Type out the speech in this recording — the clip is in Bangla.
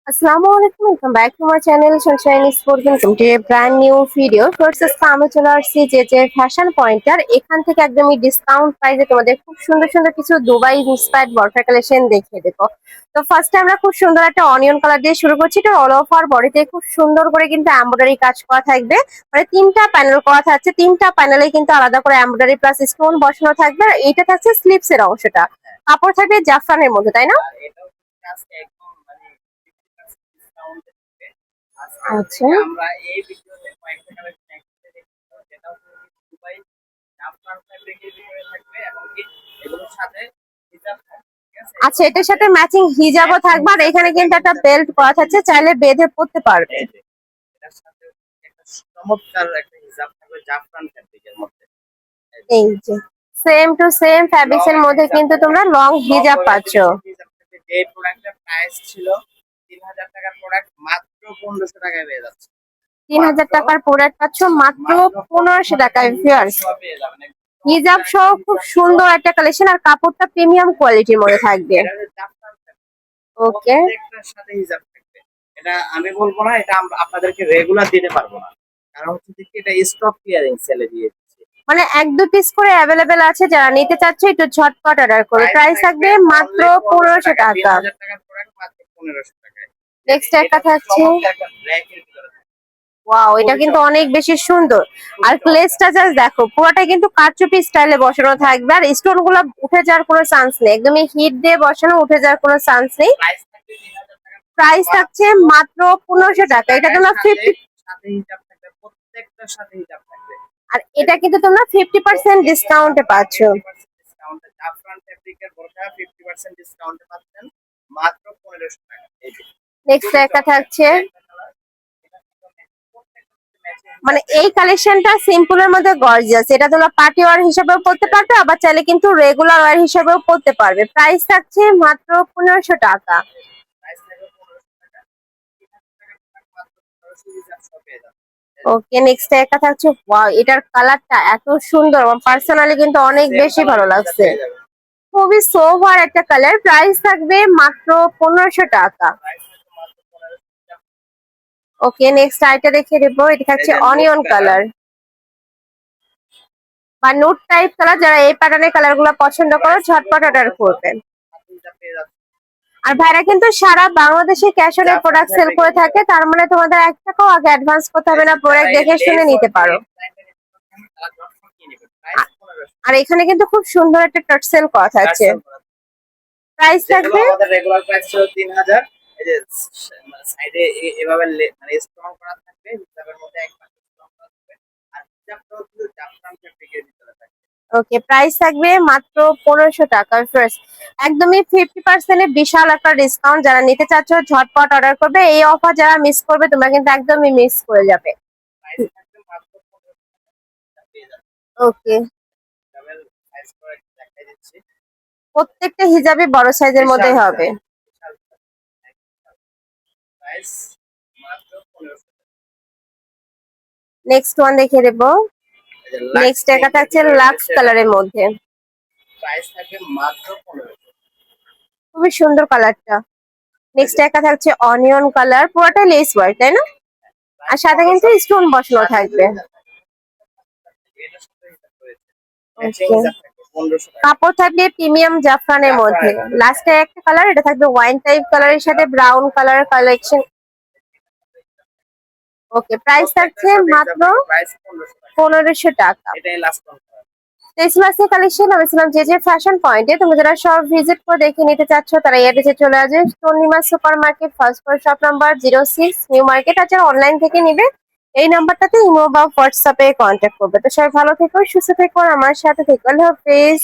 Assalamualaikum, welcome back to my channel Sunshine Sport. Welcome to a brand new video. First আমি চলে আসছি যে ফ্যাশন পয়েন্টার এখান থেকে একদমই ডিসকাউন্ট প্রাইসে তোমাদের খুব সুন্দর সুন্দর কিছু দুবাই ইন্সপায়ার্ড বরফা কালেকশন দেখিয়ে দেবো। তো ফার্স্টে আমরা খুব সুন্দর একটা অনিয়ন কালার দিয়ে শুরু করছি। এটা অল ওভার বডিতে খুব সুন্দর করে কিন্তু এমব্রয়ডারি কাজ করা থাকবে, মানে তিনটা প্যানেল করা থাকছে, তিনটা প্যানেলে কিন্তু আলাদা করে এমব্রয়ডারি প্লাস স্টোন বসানো থাকবে। আর এইটা থাকছে স্লিপস এর অংশটা, কাপড় থাকবে জাফরানের মধ্যে, তাই না? আচ্ছা, আমরা এই ভিডিওতে কয়েকটা কালেকশন একসাথে দেখব, যেটা হচ্ছে দুবাই জাফরান ফ্যাব্রিকের ভিতরে থাকবে এবং এগুলোর সাথে হিজাব থাকবে। ঠিক আছে, আচ্ছা, এটার সাথে ম্যাচিং হিজাবও থাকবে আর এখানে কিন্তু একটা বেল্ট করা থাকছে, চাইলে বেঁধে পড়তে পারবে। এটার সাথে একটা চমৎকার একটা হিজাব থাকবে জাফরান ফ্যাব্রিকের মধ্যে। এই যে সেম টু সেম ফ্যাব্রিক্স এর মধ্যে কিন্তু তোমরা লং হিজাব পাচ্ছ। এই প্রোডাক্টের প্রাইস ছিল 3000 টাকার প্রোডাক্ট, মাত্র 1500 টাকায় পেয়ে যাচ্ছে। 3000 টাকার প্রোডাক্ট পাচ্ছ মাত্র 1500 টাকায়। ভিউয়ার্স, হিজাব সহ খুব সুন্দর একটা কালেকশন আর কাপড়টা প্রিমিয়াম কোয়ালিটির মধ্যে থাকবে। ওকে, প্রত্যেকটার সাথে হিজাব থাকবে। এটা আমি বলবো না, এটা আমরা আপনাদেরকে রেগুলার দিতে পারবো না, কারণ হচ্ছে কি এটা স্টক ক্লিয়ারিং সেলে দিয়ে দিচ্ছি। মানে এক দু পিস করে অ্যাভেলেবেল আছে, যারা নিতে চাচ্ছ একটু ঝটপট অর্ডার করো। প্রাইস থাকবে মাত্র 1500 টাকা। 3000 টাকার প্রোডাক্ট মাত্র 1500 টাকায়। নেক্সট একটা থাকছে, একটা ব্ল্যাকের ভিতরে থাকবে। ওয়াও, এটা কিন্তু অনেক বেশি সুন্দর। আর ক্লেসটা জাস্ট দেখো, পুরোটাই কিন্তু কারচুপি স্টাইলে বসানো থাকবে আর স্টোন গুলো উঠে যাওয়ার কোনো চান্স নেই, একদমই হিট দিয়ে বসানো, উঠে যাওয়ার কোনো চান্স নেই। প্রাইস থাকবে 3000 টাকা। প্রাইস থাকছে মাত্র 1500 টাকা। এটা তোমরা 50 সাথে হিজাব থাকবে, প্রত্যেকটার সাথে হিজাব থাকবে। আর এটা কিন্তু তোমরা 50% ডিসকাউন্টে পাচ্ছ। 50% ডিসকাউন্টে জাফরান ফেব্রিকের বোরকা 50% ডিসকাউন্টে পাচ্ছেন মাত্র 1500 টাকা। এই যে নেক্সট একটা থাকছে, মানে এই কালেকশনটা সিম্পলের মধ্যে গর্জিয়াস। এটা তোমরা পার্টি ওয়্যার হিসেবেও পড়তে পারবে, আবার চাইলে কিন্তু রেগুলার ওয়্যার হিসেবেও পড়তে পারবে। প্রাইস থাকছে মাত্র 1500 টাকা। প্রাইস থাকবে 1500 টাকা। 3000 টাকার প্রোডাক্ট মাত্র 1500 হিজাব সহ পেয়ে যাবেন। ওকে, নেক্সট একটা থাকছে, ওয়াও, এটার কালারটা এত সুন্দর, আমার পার্সোনালি কিন্তু অনেক বেশি ভালো লাগছে। খুবই সোভার একটা কালার। প্রাইস থাকবে মাত্র 1500 টাকা। ওকে, নেক্সট আইটা দেখিয়ে দেবো। এটা থাকছে অনিয়ন কালার বা নুট টাইপ কালার। যারা এই প্যাটার্নের কালার গুলো পছন্দ করো ঝটপট অর্ডার করবেন। আর ভাইরা কিন্তু সারা বাংলাদেশে ক্যাশ অন প্রোডাক্ট সেল করে থাকে, তার মানে তোমাদের 1 টাকাও আগে অ্যাডভান্স করতে হবে না, প্রোডাক্ট দেখে শুনে নিতে পারো। আর এখানে কিন্তু খুব সুন্দর একটা টাচ সেল করা থাকছে। প্রাইস থাকবে, আমাদের রেগুলার প্রাইস ছিল 3000। এই যে সাইডে এভাবে মানে স্ট্রং করা থাকবে, হিসাবের মধ্যে এক পাশে স্ট্রং করা থাকবে, আর হিসাবটাও কিন্তু জাফরান ফেব্রিকের ভিতরে থাকবে। ওকে, প্রাইস থাকবে মাত্র 1500 টাকা। ফার্স্ট একদমই 50% এর বিশাল একটা ডিসকাউন্ট। যারা নিতে চাচ্ছ ঝটপট অর্ডার করবে। এই অফার যারা মিস করবে তোমরা কিন্তু একদমই মিস করে যাবে। প্রাইস থাকবে মাত্র 1500 টাকা পেয়ে যাবেন। ওকে, ডাবল সাইজ করে দেখাই দিচ্ছি। প্রত্যেকটা হিজাবে বড় সাইজের মধ্যে হবে। প্রাইস মাত্র 1500 টাকা। নেক্সট ওয়ান দেখিয়ে দেবো। নেক্সট একটা থাকছে লাক্স কালারের মধ্যে। প্রাইস থাকবে মাত্র 1500। খুবই সুন্দর কালারটা। নেক্সট একটা থাকছে অনিয়ন কালার, পুরোটা লেস ওয়ার্ক, তাই না? আর সাথে কিন্তু স্টোন বসানো থাকবে। এটার সাথে হিসাব করেছে ম্যাচিং হিসাব থাকবে 1500 টাকা। কাপড় থাকবে প্রিমিয়াম জাফরানের মধ্যে। লাস্টে একটা কালার, এটা থাকবে ওয়াইন টাইপ কালারের সাথে ব্রাউন কালার কালেকশন। ওকে, প্রাইস থাকছে মাত্র প্রাইস 1500 টাকা। 1500 টাকা। এটাই লাস্ট অফার। ক্রিসমাসের কালেকশন আমি ছিলাম যে ফ্যাশন পয়েন্টে। তুমি যারা সব ভিজিট করে দেখে নিতে চাচ্ছ তারা এড্রেসে চলে আসবে, Purnima super market, first floor, shop number 06, new market. আর যারা অনলাইন থেকে নিবে এই নাম্বারটাতে ইমো বা হোয়াটসঅ্যাপে কন্ট্যাক্ট করবে। তো সবাই ভালো থেকো, সুস্থ থেকো, আমার সাথে থেকো। আল্লাহ হাফেজ।